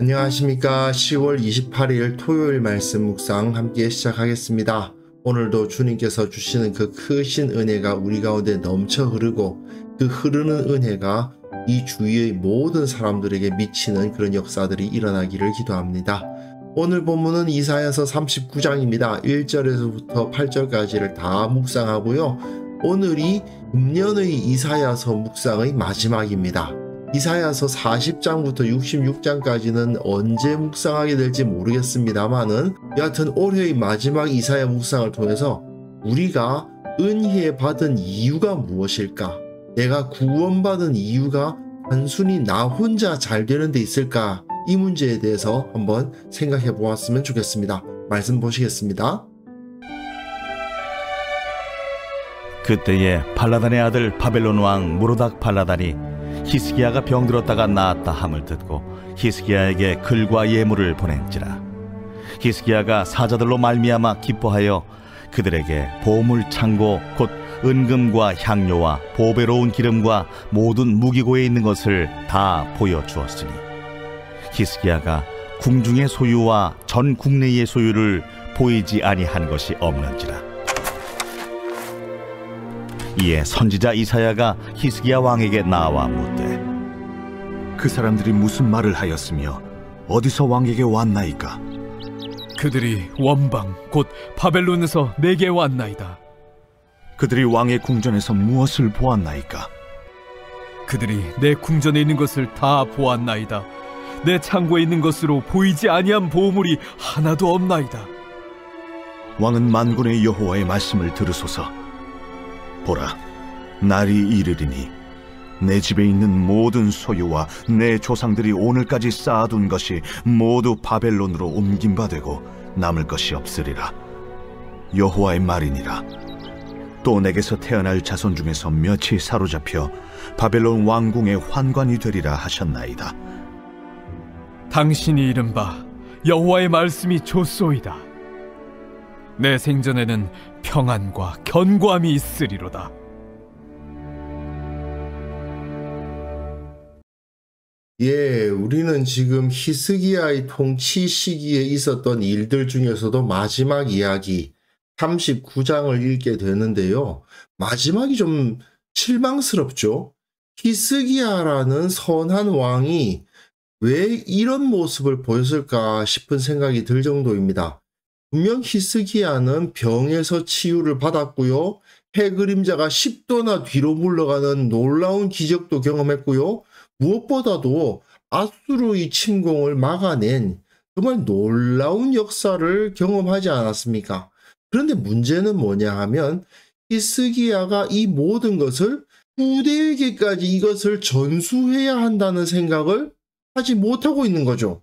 안녕하십니까. 10월 28일 토요일 말씀 묵상 함께 시작하겠습니다. 오늘도 주님께서 주시는 그 크신 은혜가 우리 가운데 넘쳐 흐르고 그 흐르는 은혜가 이 주위의 모든 사람들에게 미치는 그런 역사들이 일어나기를 기도합니다. 오늘 본문은 이사야서 39장입니다. 1절에서부터 8절까지를 다 묵상하고요. 오늘이 금년의 이사야서 묵상의 마지막입니다. 이사야서 40장부터 66장까지는 언제 묵상하게 될지 모르겠습니다만은 여하튼 올해의 마지막 이사야 묵상을 통해서 우리가 은혜 받은 이유가 무엇일까? 내가 구원받은 이유가 단순히 나 혼자 잘 되는 데 있을까? 이 문제에 대해서 한번 생각해 보았으면 좋겠습니다. 말씀 보시겠습니다. 그때에 발라단의 아들 바벨론 왕 무로닥 발라단이 히스기야가 병들었다가 나았다 함을 듣고 히스기야에게 글과 예물을 보낸지라. 히스기야가 사자들로 말미암아 기뻐하여 그들에게 보물 창고 곧 은금과 향료와 보배로운 기름과 모든 무기고에 있는 것을 다 보여주었으니 히스기야가 궁중의 소유와 전 국내의 소유를 보이지 아니한 것이 없는지라. 이에 선지자 이사야가 히스기야 왕에게 나와 묻되 그 사람들이 무슨 말을 하였으며 어디서 왕에게 왔나이까? 그들이 원방 곧 바벨론에서 내게 왔나이다. 그들이 왕의 궁전에서 무엇을 보았나이까? 그들이 내 궁전에 있는 것을 다 보았나이다. 내 창고에 있는 것으로 보이지 아니한 보물이 하나도 없나이다. 왕은 만군의 여호와의 말씀을 들으소서. 보라, 날이 이르리니 내 집에 있는 모든 소유와 내 조상들이 오늘까지 쌓아둔 것이 모두 바벨론으로 옮긴 바 되고 남을 것이 없으리라. 여호와의 말이니라. 또 내게서 태어날 자손 중에서 몇이 사로잡혀 바벨론 왕궁의 환관이 되리라 하셨나이다. 당신이 이른바 여호와의 말씀이 좋소이다. 내 생전에는 평안과 견고함이 있으리로다. 우리는 지금 히스기야의 통치 시기에 있었던 일들 중에서도 마지막 이야기 39장을 읽게 되는데요. 마지막이 좀 실망스럽죠. 히스기야라는 선한 왕이 왜 이런 모습을 보였을까 싶은 생각이 들 정도입니다. 분명 히스기야는 병에서 치유를 받았고요. 해 그림자가 10도나 뒤로 물러가는 놀라운 기적도 경험했고요. 무엇보다도 아수르의 침공을 막아낸 정말 놀라운 역사를 경험하지 않았습니까? 그런데 문제는 뭐냐 하면 히스기야가 이 모든 것을 후대에게까지 이것을 전수해야 한다는 생각을 하지 못하고 있는 거죠.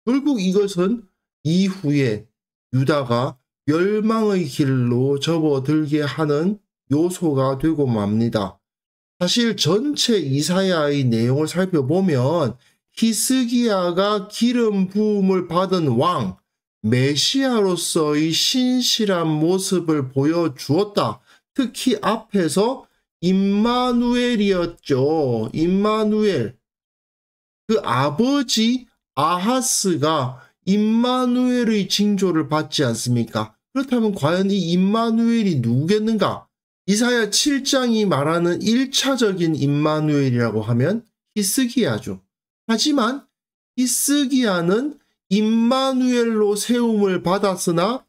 결국 이것은 이후에 유다가 멸망의 길로 접어들게 하는 요소가 되고 맙니다. 사실 전체 이사야의 내용을 살펴보면 히스기야가 기름 부음을 받은 왕, 메시아로서의 신실한 모습을 보여주었다. 특히 앞에서 임마누엘이었죠. 임마누엘. 그 아버지 아하스가 임마누엘의 징조를 받지 않습니까? 그렇다면 과연 이 임마누엘이 누구겠는가? 이사야 7장이 말하는 1차적인 임마누엘이라고 하면 히스기야죠. 하지만 히스기야는 임마누엘로 세움을 받았으나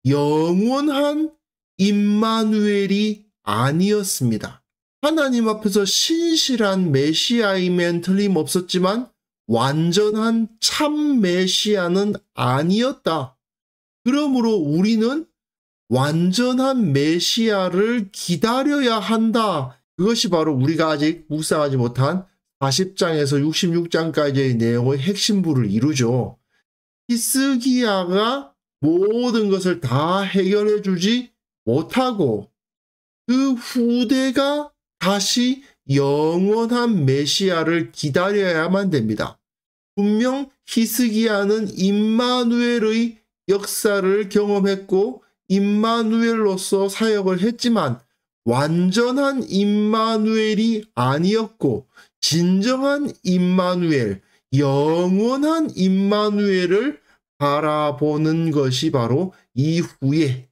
영원한 임마누엘이 아니었습니다. 하나님 앞에서 신실한 메시아이면 틀림없었지만 완전한 참 메시아는 아니었다. 그러므로 우리는 완전한 메시아를 기다려야 한다. 그것이 바로 우리가 아직 묵상하지 못한 40장에서 66장까지의 내용의 핵심부를 이루죠. 히스기야가 모든 것을 다 해결해 주지 못하고 그 후대가 다시 영원한 메시아를 기다려야만 됩니다. 분명 히스기야는 임마누엘의 역사를 경험했고 임마누엘로서 사역을 했지만 완전한 임마누엘이 아니었고 진정한 임마누엘, 영원한 임마누엘을 바라보는 것이 바로 이후에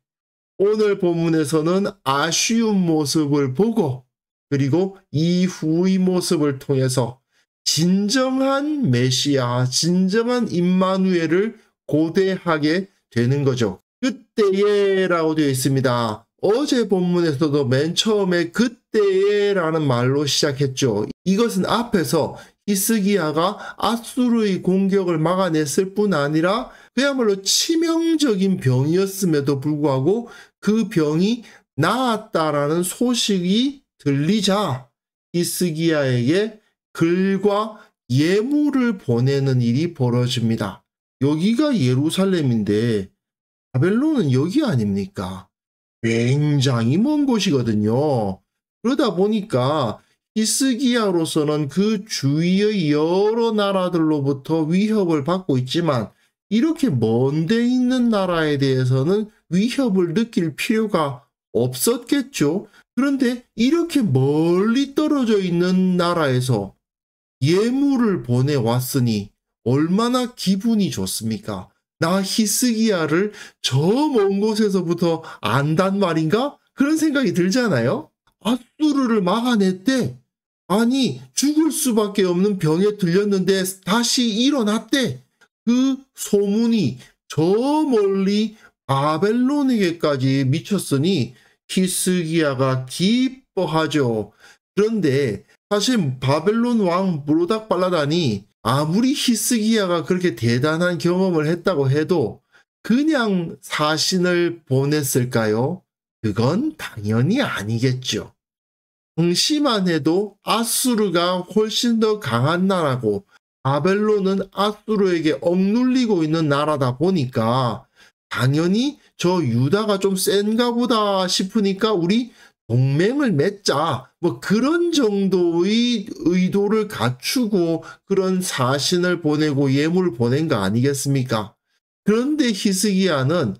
오늘 본문에서는 아쉬운 모습을 보고 그리고 이후의 모습을 통해서 진정한 메시아, 진정한 임마누엘을 고대하게 되는 거죠. 그때에 라고 되어 있습니다. 어제 본문에서도 맨 처음에 그때에 라는 말로 시작했죠. 이것은 앞에서 히스기야가 아수르의 공격을 막아냈을 뿐 아니라 그야말로 치명적인 병이었음에도 불구하고 그 병이 나았다라는 소식이 들리자 히스기야에게 글과 예물을 보내는 일이 벌어집니다. 여기가 예루살렘인데 바벨론은 여기 아닙니까? 굉장히 먼 곳이거든요. 그러다 보니까 히스기야로서는 그 주위의 여러 나라들로부터 위협을 받고 있지만 이렇게 먼 데 있는 나라에 대해서는 위협을 느낄 필요가 없었겠죠. 그런데 이렇게 멀리 떨어져 있는 나라에서 예물을 보내왔으니 얼마나 기분이 좋습니까? 나 히스기야를 저 먼 곳에서부터 안단 말인가? 그런 생각이 들잖아요. 아수르를 막아냈대. 아니 죽을 수밖에 없는 병에 들렸는데 다시 일어났대. 그 소문이 저 멀리 바벨론에게까지 미쳤으니 히스기야가 기뻐하죠. 그런데 사실 바벨론 왕 무로닥 발라단이 아무리 히스기야가 그렇게 대단한 경험을 했다고 해도 그냥 사신을 보냈을까요? 그건 당연히 아니겠죠. 당시만 해도 아수르가 훨씬 더 강한 나라고 바벨론은 아수르에게 억눌리고 있는 나라다 보니까 당연히 저 유다가 좀 센가 보다 싶으니까 우리 동맹을 맺자. 뭐 그런 정도의 의도를 갖추고 그런 사신을 보내고 예물을 보낸 거 아니겠습니까? 그런데 히스기야는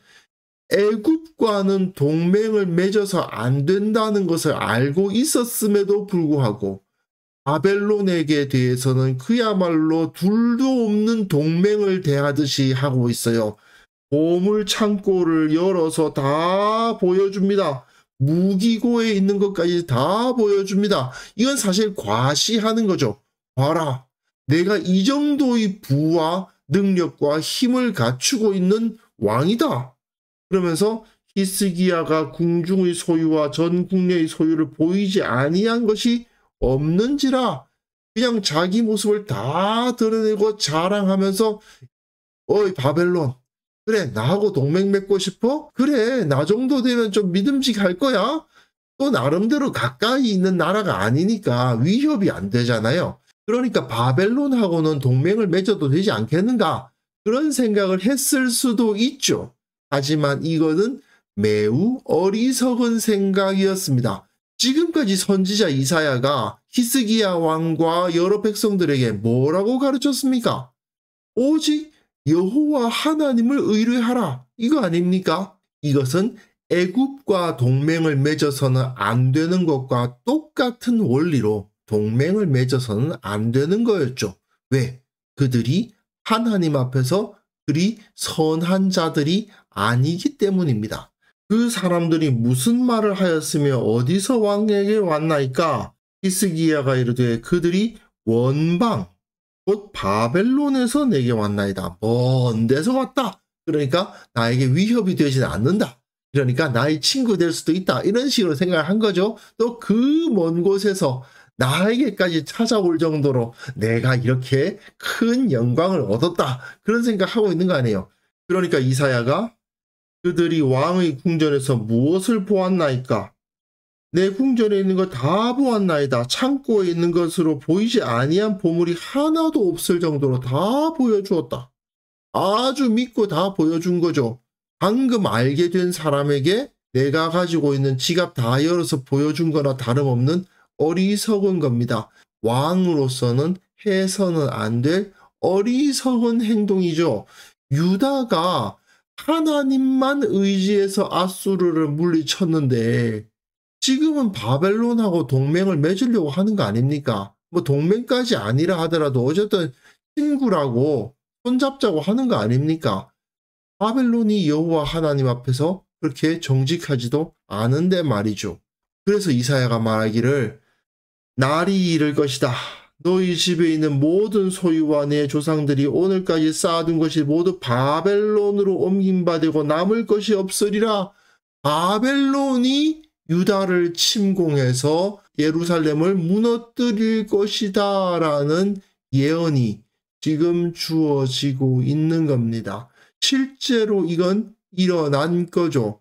애굽과는 동맹을 맺어서 안 된다는 것을 알고 있었음에도 불구하고 바벨론에게 대해서는 그야말로 둘도 없는 동맹을 대하듯이 하고 있어요. 보물 창고를 열어서 다 보여줍니다. 무기고에 있는 것까지 다 보여줍니다. 이건 사실 과시하는 거죠. 봐라, 내가 이 정도의 부와 능력과 힘을 갖추고 있는 왕이다. 그러면서 히스기야가 궁중의 소유와 전 국내의 소유를 보이지 아니한 것이 없는지라 그냥 자기 모습을 다 드러내고 자랑하면서 어이 바벨론, 그래 나하고 동맹 맺고 싶어? 그래 나 정도 되면 좀 믿음직할 거야? 또 나름대로 가까이 있는 나라가 아니니까 위협이 안 되잖아요. 그러니까 바벨론하고는 동맹을 맺어도 되지 않겠는가? 그런 생각을 했을 수도 있죠. 하지만 이거는 매우 어리석은 생각이었습니다. 지금까지 선지자 이사야가 히스기야 왕과 여러 백성들에게 뭐라고 가르쳤습니까? 오직 여호와 하나님을 의뢰하라. 이거 아닙니까? 이것은 애굽과 동맹을 맺어서는 안 되는 것과 똑같은 원리로 동맹을 맺어서는 안 되는 거였죠. 왜? 그들이 하나님 앞에서 그리 선한 자들이 아니기 때문입니다. 그 사람들이 무슨 말을 하였으며 어디서 왕에게 왔나이까? 히스기야가 이르되 그들이 원방 곧 바벨론에서 내게 왔나이다. 먼 데서 왔다. 그러니까 나에게 위협이 되지는 않는다. 그러니까 나의 친구 될 수도 있다. 이런 식으로 생각을 한 거죠. 또 그 먼 곳에서 나에게까지 찾아올 정도로 내가 이렇게 큰 영광을 얻었다. 그런 생각하고 있는 거 아니에요. 그러니까 이사야가 그들이 왕의 궁전에서 무엇을 보았나이까? 내 궁전에 있는 거 다 보았나이다. 창고에 있는 것으로 보이지 아니한 보물이 하나도 없을 정도로 다 보여주었다. 아주 믿고 다 보여준 거죠. 방금 알게 된 사람에게 내가 가지고 있는 지갑 다 열어서 보여준 거나 다름없는 어리석은 겁니다. 왕으로서는 해서는 안 될 어리석은 행동이죠. 유다가 하나님만 의지해서 아수르를 물리쳤는데 지금은 바벨론하고 동맹을 맺으려고 하는 거 아닙니까? 뭐 동맹까지 아니라 하더라도 어쨌든 친구라고 손잡자고 하는 거 아닙니까? 바벨론이 여호와 하나님 앞에서 그렇게 정직하지도 않은데 말이죠. 그래서 이사야가 말하기를 날이 이를 것이다. 너희 집에 있는 모든 소유와 내 조상들이 오늘까지 쌓아둔 것이 모두 바벨론으로 옮김받고 남을 것이 없으리라. 바벨론이 유다를 침공해서 예루살렘을 무너뜨릴 것이다 라는 예언이 지금 주어지고 있는 겁니다. 실제로 이건 일어난 거죠.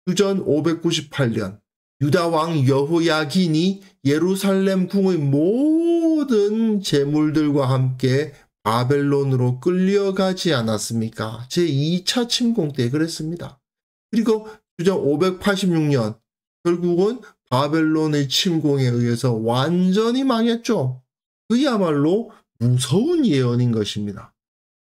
주전 598년 유다 왕 여호야긴이 예루살렘 궁의 모든 재물들과 함께 바벨론으로 끌려가지 않았습니까? 제2차 침공 때 그랬습니다. 그리고 주전 586년 결국은 바벨론의 침공에 의해서 완전히 망했죠. 그야말로 무서운 예언인 것입니다.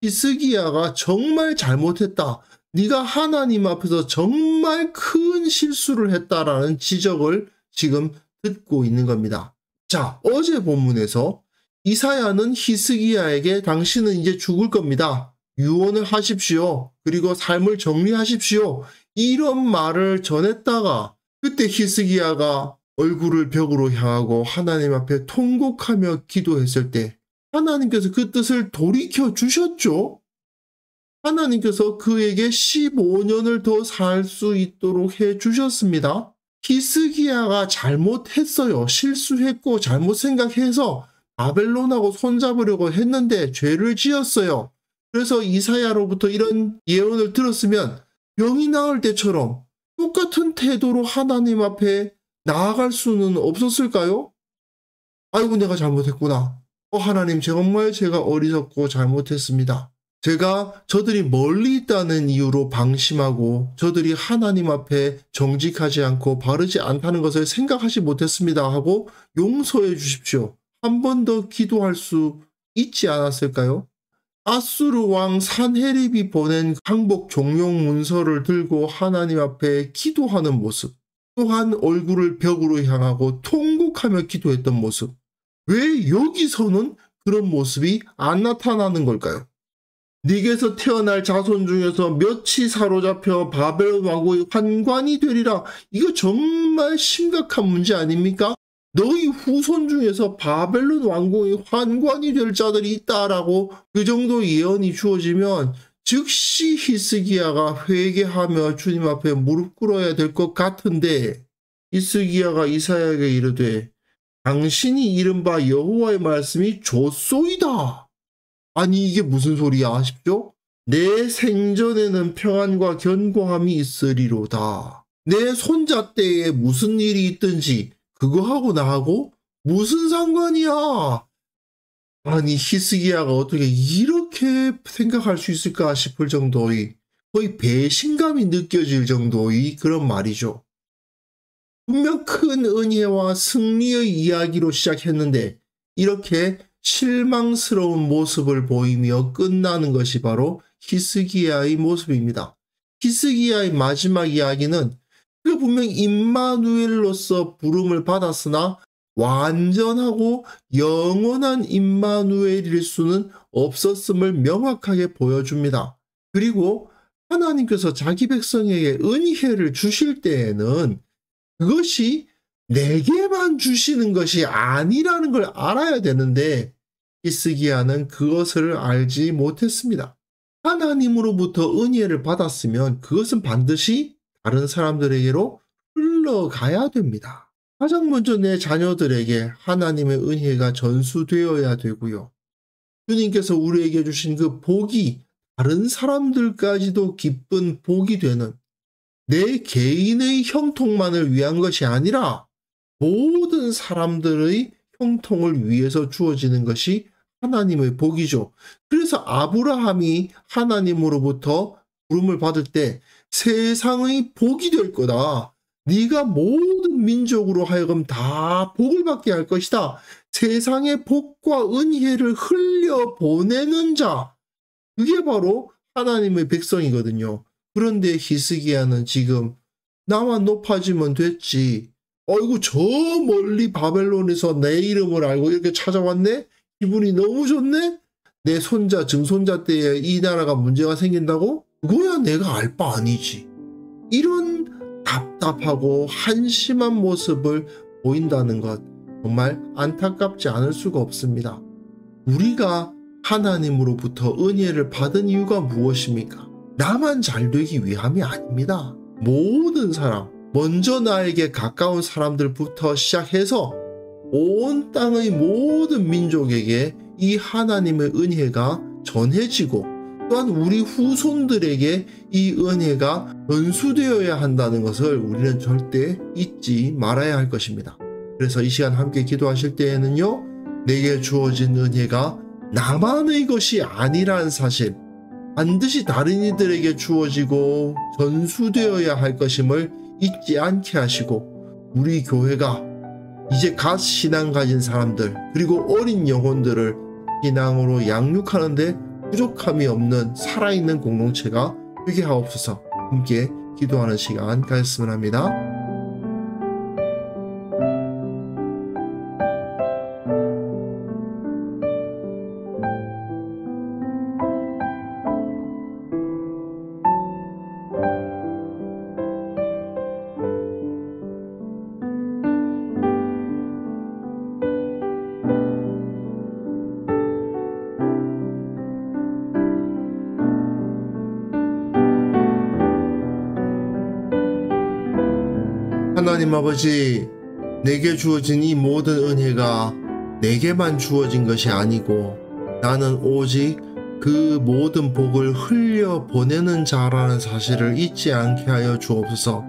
히스기야가 정말 잘못했다. 네가 하나님 앞에서 정말 큰 실수를 했다라는 지적을 지금 듣고 있는 겁니다. 자, 어제 본문에서 이사야는 히스기야에게 당신은 이제 죽을 겁니다. 유언을 하십시오. 그리고 삶을 정리하십시오. 이런 말을 전했다가 그때 히스기야가 얼굴을 벽으로 향하고 하나님 앞에 통곡하며 기도했을 때 하나님께서 그 뜻을 돌이켜 주셨죠. 하나님께서 그에게 15년을 더 살 수 있도록 해 주셨습니다. 히스기야가 잘못했어요. 실수했고 잘못 생각해서 바벨론하고 손잡으려고 했는데 죄를 지었어요. 그래서 이사야로부터 이런 예언을 들었으면 병이 나을 때처럼 똑같은 태도로 하나님 앞에 나아갈 수는 없었을까요? 아이고 내가 잘못했구나. 하나님 정말 제가 어리석고 잘못했습니다. 제가 저들이 멀리 있다는 이유로 방심하고 저들이 하나님 앞에 정직하지 않고 바르지 않다는 것을 생각하지 못했습니다 하고 용서해 주십시오. 한 번 더 기도할 수 있지 않았을까요? 아수르 왕 산헤립이 보낸 항복 종용 문서를 들고 하나님 앞에 기도하는 모습, 또한 얼굴을 벽으로 향하고 통곡하며 기도했던 모습, 왜 여기서는 그런 모습이 안 나타나는 걸까요? 네게서 태어날 자손 중에서 몇이 사로잡혀 바벨론 왕국의 환관이 되리라. 이거 정말 심각한 문제 아닙니까? 너희 후손 중에서 바벨론 왕국의 환관이 될 자들이 있다라고 그 정도 예언이 주어지면 즉시 히스기야가 회개하며 주님 앞에 무릎 꿇어야 될 것 같은데 히스기야가 이사야에게 이르되 당신이 이른바 여호와의 말씀이 좋소이다. 아니 이게 무슨 소리야 하십시오? 내 생전에는 평안과 견고함이 있으리로다. 내 손자 때에 무슨 일이 있든지 그거하고 나하고 무슨 상관이야? 아니 히스기야가 어떻게 이렇게 생각할 수 있을까 싶을 정도의 거의 배신감이 느껴질 정도의 그런 말이죠. 분명 큰 은혜와 승리의 이야기로 시작했는데 이렇게 실망스러운 모습을 보이며 끝나는 것이 바로 히스기야의 모습입니다. 히스기야의 마지막 이야기는 그가 분명 임마누엘로서 부름을 받았으나 완전하고 영원한 임마누엘일 수는 없었음을 명확하게 보여줍니다. 그리고 하나님께서 자기 백성에게 은혜를 주실 때에는 그것이 내게만 주시는 것이 아니라는 걸 알아야 되는데 히스기야는 그것을 알지 못했습니다. 하나님으로부터 은혜를 받았으면 그것은 반드시 다른 사람들에게로 흘러가야 됩니다. 가장 먼저 내 자녀들에게 하나님의 은혜가 전수되어야 되고요. 주님께서 우리에게 주신 그 복이 다른 사람들까지도 기쁜 복이 되는 내 개인의 형통만을 위한 것이 아니라 모든 사람들의 형통을 위해서 주어지는 것이 하나님의 복이죠. 그래서 아브라함이 하나님으로부터 부름을 받을 때 세상의 복이 될 거다. 네가 모든 민족으로 하여금 다 복을 받게 할 것이다. 세상의 복과 은혜를 흘려보내는 자. 그게 바로 하나님의 백성이거든요. 그런데 히스기야는 지금 나만 높아지면 됐지. 어이구 저 멀리 바벨론에서 내 이름을 알고 이렇게 찾아왔네? 기분이 너무 좋네? 내 손자, 증손자 때에 이 나라가 문제가 생긴다고? 그거야 내가 알 바 아니지. 이런 답답하고 한심한 모습을 보인다는 것, 정말 안타깝지 않을 수가 없습니다. 우리가 하나님으로부터 은혜를 받은 이유가 무엇입니까? 나만 잘 되기 위함이 아닙니다. 모든 사람, 먼저 나에게 가까운 사람들부터 시작해서 온 땅의 모든 민족에게 이 하나님의 은혜가 전해지고, 또한 우리 후손들에게 이 은혜가 전수되어야 한다는 것을 우리는 절대 잊지 말아야 할 것입니다. 그래서 이 시간 함께 기도하실 때에는요, 내게 주어진 은혜가 나만의 것이 아니라는 사실, 반드시 다른 이들에게 주어지고 전수되어야 할 것임을 잊지 않게 하시고, 우리 교회가 이제 갓 신앙 가진 사람들, 그리고 어린 영혼들을 신앙으로 양육하는데 부족함이 없는 살아있는 공동체가 되게 하옵소서. 함께 기도하는 시간 가졌으면 합니다. 하나님 아버지, 내게 주어진 이 모든 은혜가 내게만 주어진 것이 아니고 나는 오직 그 모든 복을 흘려 보내는 자라는 사실을 잊지 않게 하여 주옵소서.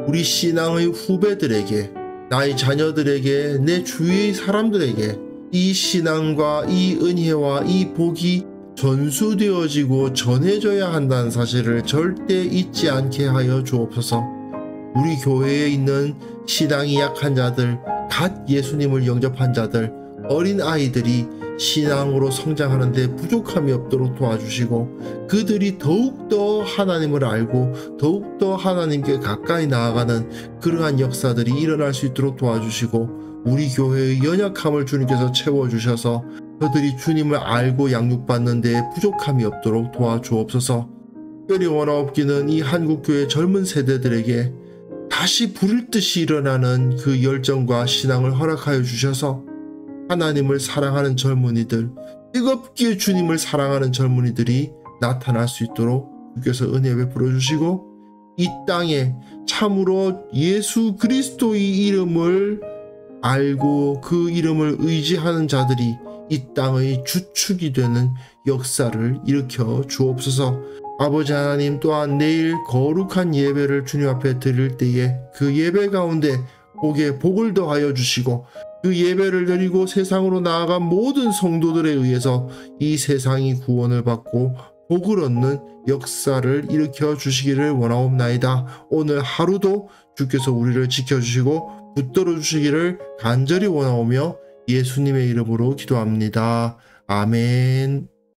우리 신앙의 후배들에게, 나의 자녀들에게, 내 주위의 사람들에게 이 신앙과 이 은혜와 이 복이 전수되어지고 전해져야 한다는 사실을 절대 잊지 않게 하여 주옵소서. 우리 교회에 있는 신앙이 약한 자들, 갓 예수님을 영접한 자들, 어린 아이들이 신앙으로 성장하는데 부족함이 없도록 도와주시고, 그들이 더욱더 하나님을 알고 더욱더 하나님께 가까이 나아가는 그러한 역사들이 일어날 수 있도록 도와주시고, 우리 교회의 연약함을 주님께서 채워주셔서 저들이 주님을 알고 양육받는 데 부족함이 없도록 도와주옵소서. 특별히 원하옵기는 이 한국교회 젊은 세대들에게 다시 부를 듯이 일어나는 그 열정과 신앙을 허락하여 주셔서 하나님을 사랑하는 젊은이들, 뜨겁게 주님을 사랑하는 젊은이들이 나타날 수 있도록 주께서 은혜 베풀어 주시고, 이 땅에 참으로 예수 그리스도의 이름을 알고 그 이름을 의지하는 자들이 이 땅의 주축이 되는 역사를 일으켜 주옵소서. 아버지 하나님, 또한 내일 거룩한 예배를 주님 앞에 드릴 때에 그 예배 가운데 복을 더하여 주시고, 그 예배를 드리고 세상으로 나아간 모든 성도들에 의해서 이 세상이 구원을 받고 복을 얻는 역사를 일으켜 주시기를 원하옵나이다. 오늘 하루도 주께서 우리를 지켜주시고 붙들어 주시기를 간절히 원하오며 예수님의 이름으로 기도합니다. 아멘.